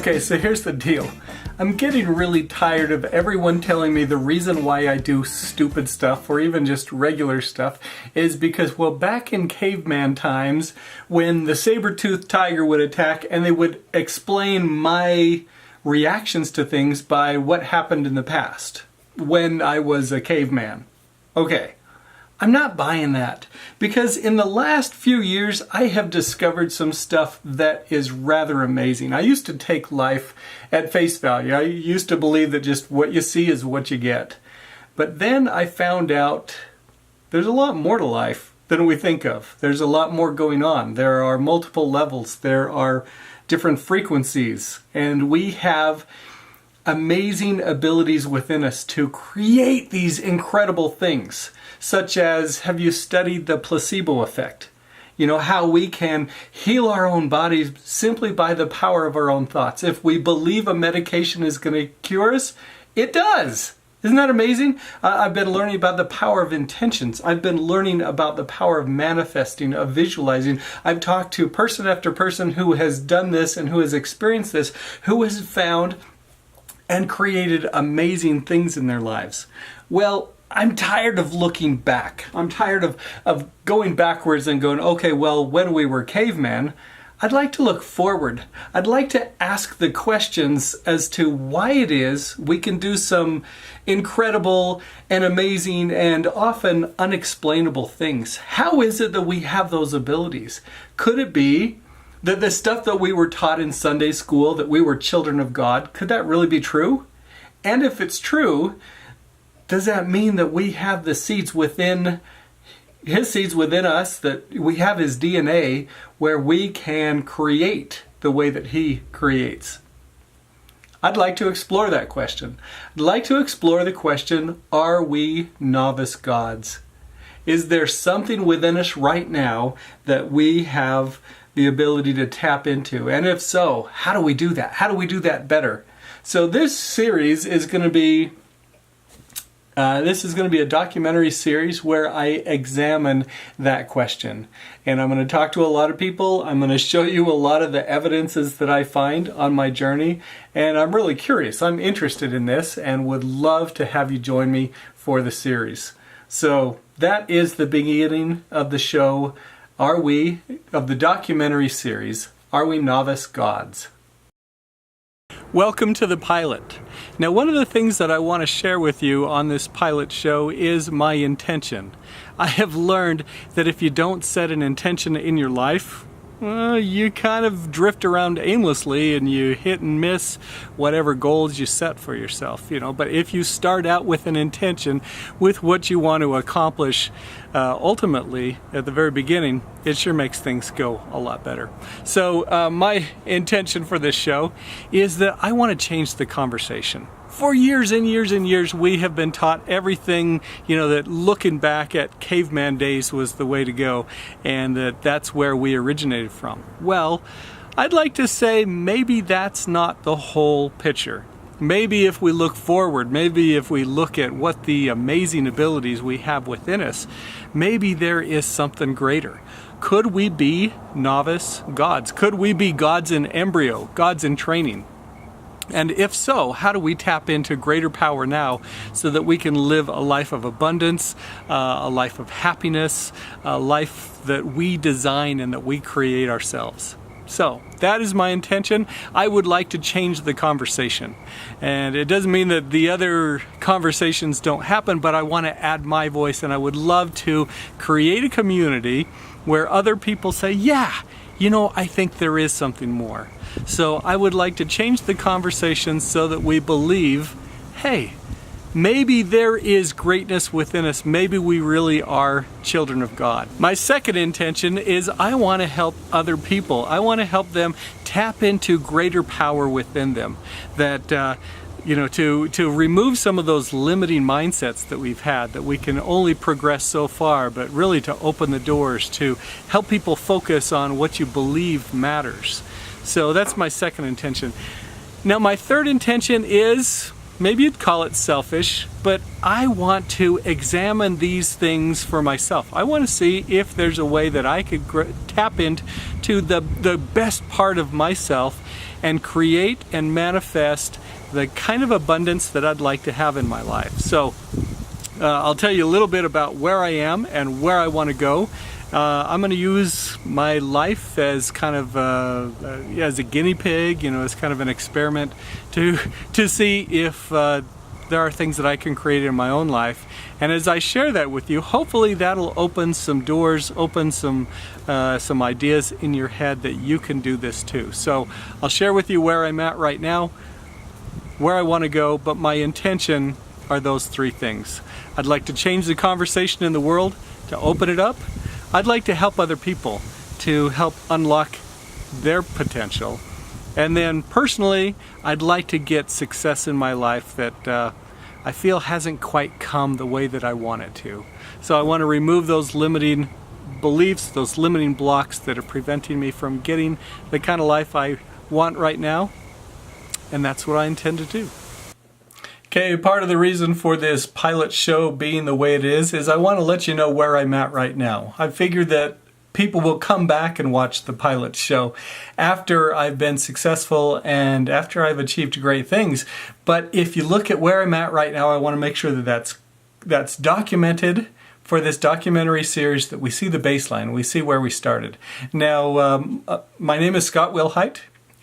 Okay, so here's the deal. I'm getting really tired of everyone telling me the reason why I do stupid stuff or even just regular stuff is because, well, back in caveman times when the saber-toothed tiger would attack and they would explain my reactions to things by what happened in the past when I was a caveman. Okay. I'm not buying that because in the last few years I have discovered some stuff that is rather amazing. I used to take life at face value. I used to believe that just what you see is what you get. But then I found out there's a lot more to life than we think of. There's a lot more going on. There are multiple levels. There are different frequencies. And we have amazing abilities within us to create these incredible things. Such as, have you studied the placebo effect? You know, how we can heal our own bodies simply by the power of our own thoughts. If we believe a medication is going to cure us, it does. Isn't that amazing? I've been learning about the power of intentions. I've been learning about the power of manifesting, of visualizing. I've talked to person after person who has done this and who has experienced this, who has found and created amazing things in their lives. Well, I'm tired of looking back. I'm tired of going backwards and going, okay, well, when we were cavemen, I'd like to look forward. I'd like to ask the questions as to why it is we can do some incredible and amazing and often unexplainable things. How is it that we have those abilities? Could it be that the stuff that we were taught in Sunday school, that we were children of God, could that really be true? And if it's true, does that mean that we have the seeds within, His seeds within us, that we have His DNA where we can create the way that He creates? I'd like to explore that question. I'd like to explore the question, are we novice gods? Is there something within us right now that we have the ability to tap into? And if so, how do we do that? How do we do that better? So this series is going to be a documentary series where I examine that question. And I'm going to talk to a lot of people. I'm going to show you a lot of the evidences that I find on my journey. And I'm really curious. I'm interested in this and would love to have you join me for the series. So that is the beginning of the show, of the documentary series, Are We Novice Gods? Welcome to the pilot. Now, one of the things that I want to share with you on this pilot show is my intention. I have learned that if you don't set an intention in your life, you kind of drift around aimlessly and you hit and miss whatever goals you set for yourself, But if you start out with an intention, with what you want to accomplish, ultimately, at the very beginning, it sure makes things go a lot better. So my intention for this show is that I want to change the conversation. For years and years and years, we have been taught everything, that looking back at caveman days was the way to go, and that's where we originated from. Well, I'd like to say maybe that's not the whole picture. Maybe if we look forward, maybe if we look at what the amazing abilities we have within us, maybe there is something greater. Could we be novice gods? Could we be gods in embryo, gods in training? And if so, how do we tap into greater power now so that we can live a life of abundance, a life of happiness, a life that we design and that we create ourselves? So that is my intention. I would like to change the conversation. And it doesn't mean that the other conversations don't happen, but I want to add my voice, and I would love to create a community where other people say, yeah, I think there is something more. So I would like to change the conversation so that we believe, hey, maybe there is greatness within us. Maybe we really are children of God. My second intention is I want to help other people. I want to help them tap into greater power within them. That, to remove some of those limiting mindsets that we've had, that we can only progress so far, but really to open the doors to help people focus on what you believe matters. So that's my second intention. Now, my third intention is, maybe you'd call it selfish, but I want to examine these things for myself. I want to see if there's a way that I could tap into to the best part of myself and create and manifest the kind of abundance that I'd like to have in my life. So I'll tell you a little bit about where I am and where I want to go. I'm going to use my life as kind of as a guinea pig, as kind of an experiment to see if there are things that I can create in my own life. And as I share that with you, hopefully that'll open some doors, open some ideas in your head that you can do this too. So I'll share with you where I'm at right now, where I want to go, but my intention are those three things. I'd like to change the conversation in the world, to open it up. I'd like to help other people to help unlock their potential. And then personally, I'd like to get success in my life that I feel hasn't quite come the way that I want it to. So I want to remove those limiting beliefs, those limiting blocks that are preventing me from getting the kind of life I want right now. And that's what I intend to do. Okay, part of the reason for this pilot show being the way it is I want to let you know where I'm at right now. I figured that people will come back and watch the pilot show after I've been successful and after I've achieved great things. But if you look at where I'm at right now, I want to make sure that that's documented for this documentary series, that we see the baseline, we see where we started. Now, my name is Scott Wilhite.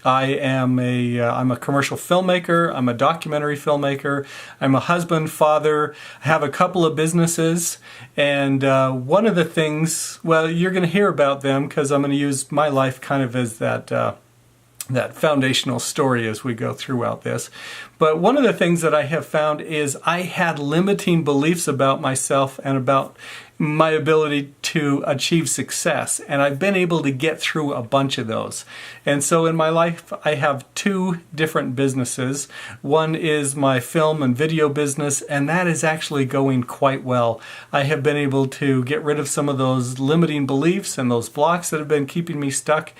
I'm a commercial filmmaker, I'm a documentary filmmaker, I'm a husband, father, I have a couple of businesses, and one of the things, well, you're going to hear about them because I'm going to use my life kind of as that foundational story as we go throughout this. But one of the things that I have found is I had limiting beliefs about myself and about my ability to achieve success, and I've been able to get through a bunch of those. And so in my life I have two different businesses. One is my film and video business, and that is actually going quite well. I have been able to get rid of some of those limiting beliefs and those blocks that have been keeping me stuck,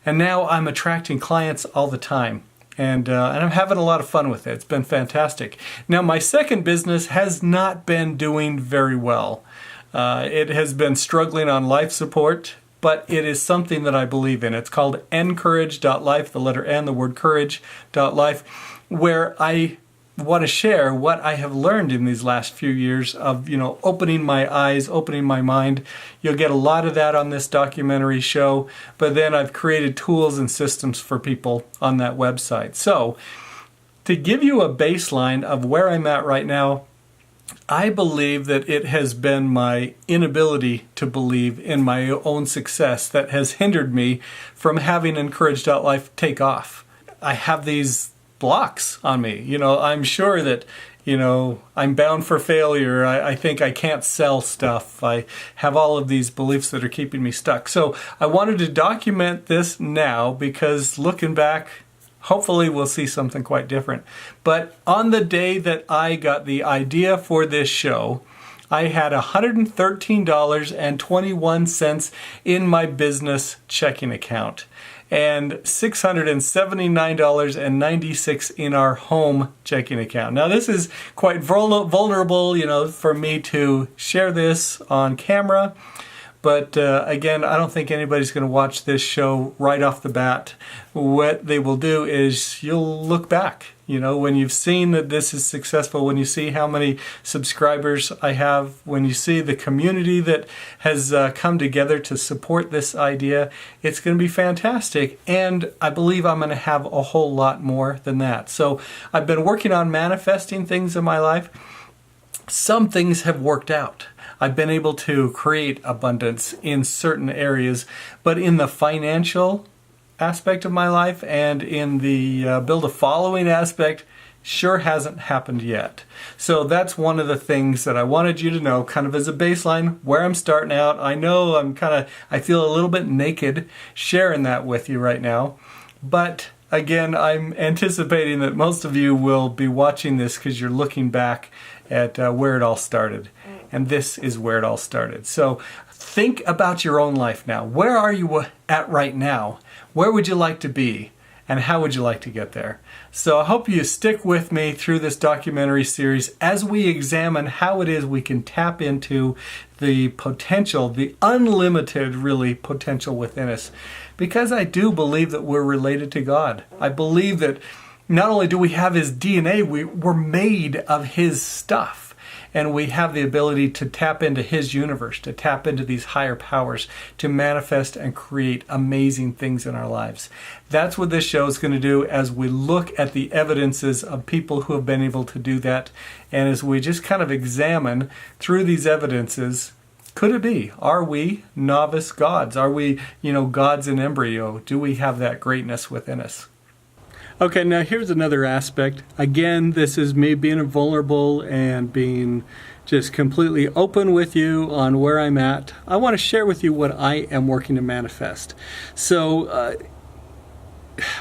and now I'm attracting clients all the time. And I'm having a lot of fun with it. It's been fantastic. Now, my second business has not been doing very well. It has been struggling on life support, but it is something that I believe in. It's called encourage.life, the letter N, the word courage.life, where I want to share what I have learned in these last few years of, opening my eyes, opening my mind. You'll get a lot of that on this documentary show, but then I've created tools and systems for people on that website. So, to give you a baseline of where I'm at right now, I believe that it has been my inability to believe in my own success that has hindered me from having encourage.life take off. I have these blocks on me. I'm sure that, I'm bound for failure. I think I can't sell stuff. I have all of these beliefs that are keeping me stuck. So I wanted to document this now because looking back, hopefully we'll see something quite different. But on the day that I got the idea for this show, I had $113.21 in my business checking account and $679.96 in our home checking account. Now this is quite vulnerable, for me to share this on camera. But again, I don't think anybody's going to watch this show right off the bat. What they will do is you'll look back, when you've seen that this is successful, when you see how many subscribers I have, when you see the community that has come together to support this idea, it's going to be fantastic. And I believe I'm going to have a whole lot more than that. So I've been working on manifesting things in my life. Some things have worked out. I've been able to create abundance in certain areas, but in the financial aspect of my life and in the build a following aspect, sure hasn't happened yet. So that's one of the things that I wanted you to know, kind of as a baseline, where I'm starting out. I know I feel a little bit naked sharing that with you right now, but again, I'm anticipating that most of you will be watching this because you're looking back at where it all started. And this is where it all started. So think about your own life now. Where are you at right now? Where would you like to be? and how would you like to get there? So I hope you stick with me through this documentary series as we examine how it is we can tap into the potential, the unlimited really potential within us. Because I do believe that we're related to God. I believe that not only do we have His DNA, we're made of His stuff. And we have the ability to tap into His universe, to tap into these higher powers, to manifest and create amazing things in our lives. That's what this show is going to do as we look at the evidences of people who have been able to do that. And as we just kind of examine through these evidences, could it be? Are we novice gods? Are we, gods in embryo? Do we have that greatness within us? Okay, now here's another aspect. Again, this is me being vulnerable and being just completely open with you on where I'm at. I want to share with you what I am working to manifest. So,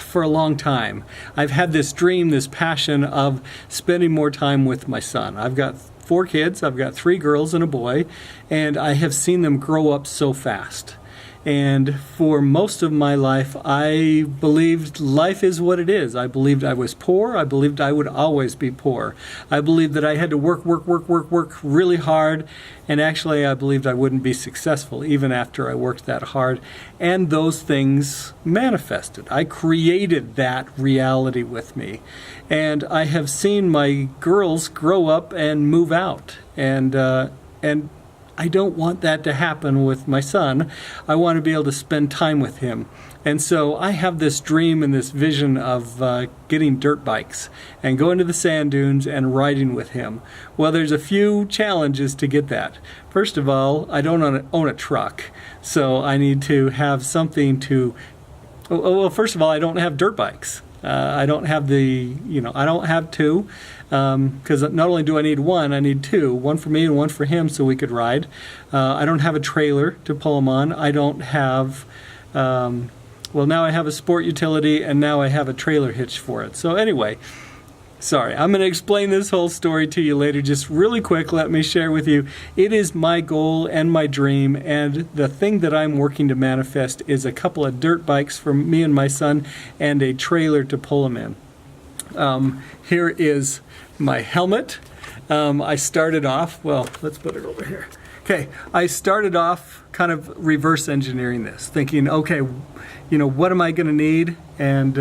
for a long time, I've had this dream, this passion of spending more time with my son. I've got 4 kids. I've got 3 girls and a boy, and I have seen them grow up so fast. And for most of my life, I believed life is what it is. I believed I was poor. I believed I would always be poor. I believed that I had to work really hard. And actually, I believed I wouldn't be successful even after I worked that hard. And those things manifested. I created that reality with me. And I have seen my girls grow up and move out. And I don't want that to happen with my son. I want to be able to spend time with him. And so I have this dream and this vision of getting dirt bikes and going to the sand dunes and riding with him. Well, there's a few challenges to get that. First of all, I don't own a truck, so I need to have something to... Well, first of all, I don't have dirt bikes. I don't have I don't have 2, because not only do I need 1, I need 2, 1 for me and 1 for him so we could ride. I don't have a trailer to pull him on. I don't have, now I have a sport utility and now I have a trailer hitch for it. So anyway, sorry, I'm going to explain this whole story to you later. Just really quick, let me share with you. It is my goal and my dream, and the thing that I'm working to manifest is a couple of dirt bikes for me and my son and a trailer to pull him in. Here is my helmet. I started off, let's put it over here. Okay, I started off kind of reverse engineering this, thinking, okay, what am I going to need? And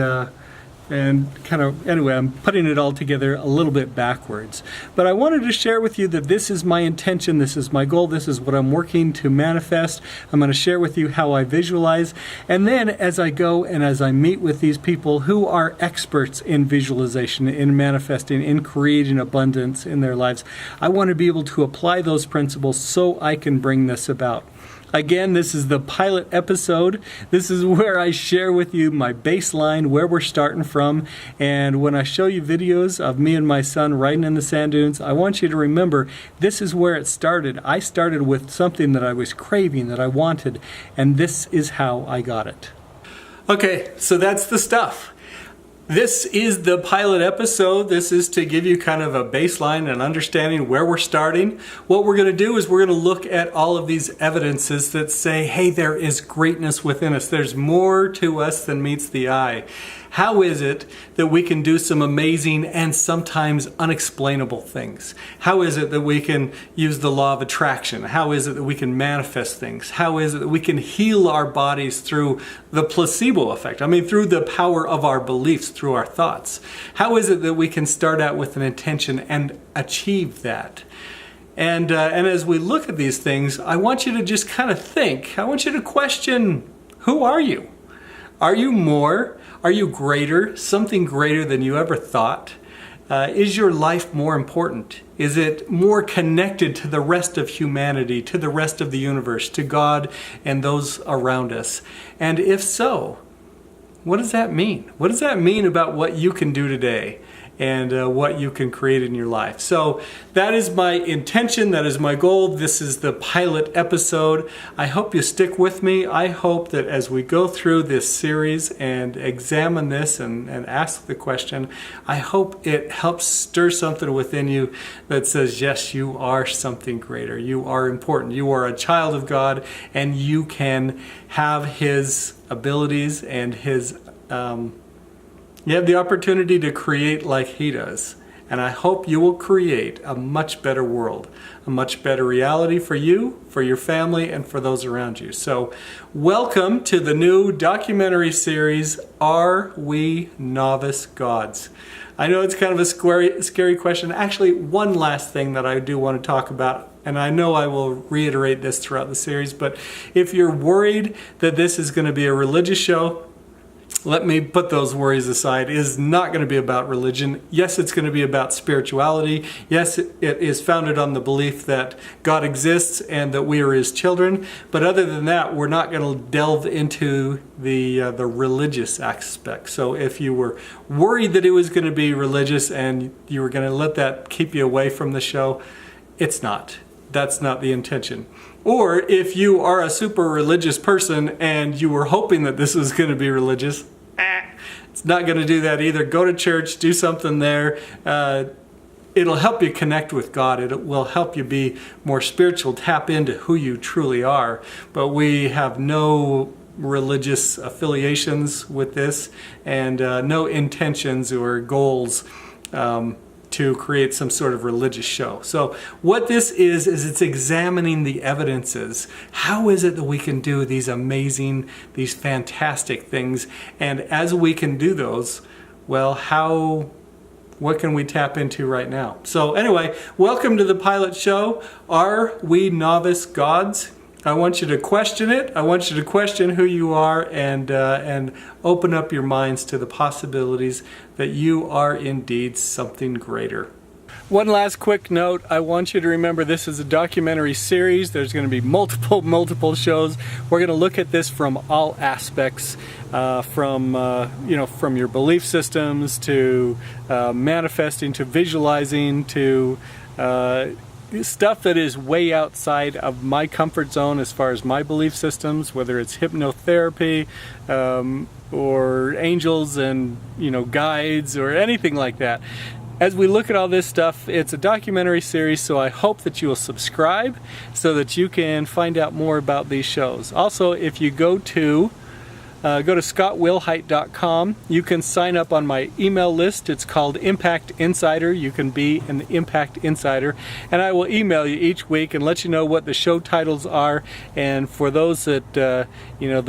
kind of, anyway, I'm putting it all together a little bit backwards. But I wanted to share with you that this is my intention, this is my goal, this is what I'm working to manifest. I'm going to share with you how I visualize. And then as I go and as I meet with these people who are experts in visualization, in manifesting, in creating abundance in their lives, I want to be able to apply those principles so I can bring this about. Again, this is the pilot episode. This is where I share with you my baseline, where we're starting from. And when I show you videos of me and my son riding in the sand dunes, I want you to remember this is where it started. I started with something that I was craving, that I wanted, and this is how I got it. Okay, so that's the stuff. This is the pilot episode. This is to give you kind of a baseline and understanding where we're starting. What we're going to do is we're going to look at all of these evidences that say, hey, there is greatness within us. There's more to us than meets the eye. How is it that we can do some amazing and sometimes unexplainable things? How is it that we can use the law of attraction? How is it that we can manifest things? How is it that we can heal our bodies through the placebo effect? I mean, through the power of our beliefs, through our thoughts. How is it that we can start out with an intention and achieve that? And as we look at these things, I want you to just kind of think. I want you to question, who are you? Are you more? Are you greater? Something greater than you ever thought? Is your life more important? Is it more connected to the rest of humanity, to the rest of the universe, to God and those around us? And if so, what does that mean? What does that mean about what you can do today and what you can create in your life? So that is my intention. That is my goal. This is the pilot episode. I hope you stick with me. I hope that as we go through this series and examine this and ask the question, I hope it helps stir something within you that says, yes, you are something greater. You are important. You are a child of God, and you can have His abilities and His You have the opportunity to create like he does. And I hope you will create a much better world, a much better reality for you, for your family, and for those around you. So welcome to the new documentary series, Are We Novice Gods? I know it's kind of a scary question. Actually, one last thing that I do want to talk about, and I know I will reiterate this throughout the series, but if you're worried that this is going to be a religious show, let me put those worries aside. It is not going to be about religion. Yes, it's going to be about spirituality. Yes, it is founded on the belief that God exists and that we are His children. But other than that, we're not going to delve into the religious aspect. So if you were worried that it was going to be religious and you were going to let that keep you away from the show, it's not. That's not the intention. Or if you are a super religious person and you were hoping that this was going to be religious, it's not going to do that either. Go to church, do something there. It'll help you connect with God. It will help you be more spiritual, tap into who you truly are. But we have no religious affiliations with this and no intentions or goals to create some sort of religious show. So what this is it's examining the evidences. How is it that we can do these amazing, these fantastic things? And as we can do those, well, what can we tap into right now? So anyway, welcome to the pilot show, Are We Novice Gods? I want you to question it. I want you to question who you are and open up your minds to the possibilities that you are indeed something greater. One last quick note. I want you to remember this is a documentary series. There's going to be multiple shows. We're going to look at this from all aspects, from your belief systems to manifesting to visualizing to stuff that is way outside of my comfort zone as far as my belief systems, whether it's hypnotherapy or angels and guides or anything like that. As we look at all this stuff, it's a documentary series, so I hope that you will subscribe so that you can find out more about these shows. Also, if you go to scottwilhite.com. You can sign up on my email list. It's called Impact Insider. You can be an Impact Insider. And I will email you each week and let you know what the show titles are. And for those that, the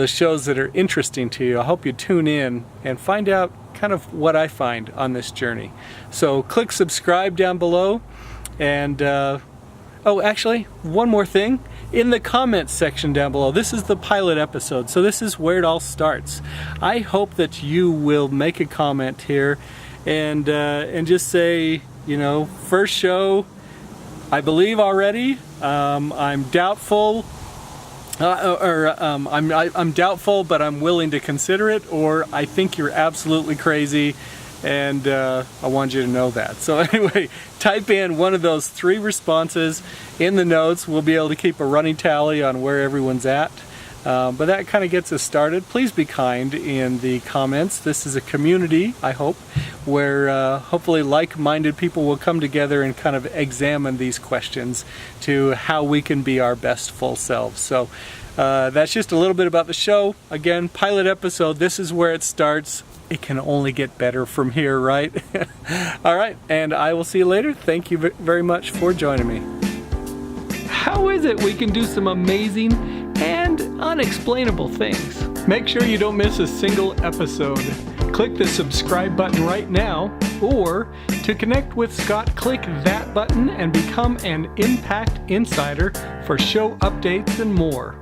shows that are interesting to you, I hope you tune in and find out kind of what I find on this journey. So click subscribe down below. And, actually, one more thing. In the comments section down below, this is the pilot episode, so this is where it all starts. I hope that you will make a comment here and just say, first show, I believe already. I'm doubtful, I'm doubtful, but I'm willing to consider it, or I think you're absolutely crazy. And I want you to know that. So anyway, type in one of those 3 responses in the notes. We'll be able to keep a running tally on where everyone's at. But that kind of gets us started. Please be kind in the comments. This is a community, I hope, where hopefully like-minded people will come together and kind of examine these questions to how we can be our best full selves. So that's just a little bit about the show. Again, pilot episode, this is where it starts. It can only get better from here, right? All right, and I will see you later. Thank you very much for joining me. How is it we can do some amazing and unexplainable things? Make sure you don't miss a single episode. Click the subscribe button right now, or to connect with Scott, click that button and become an Impact Insider for show updates and more.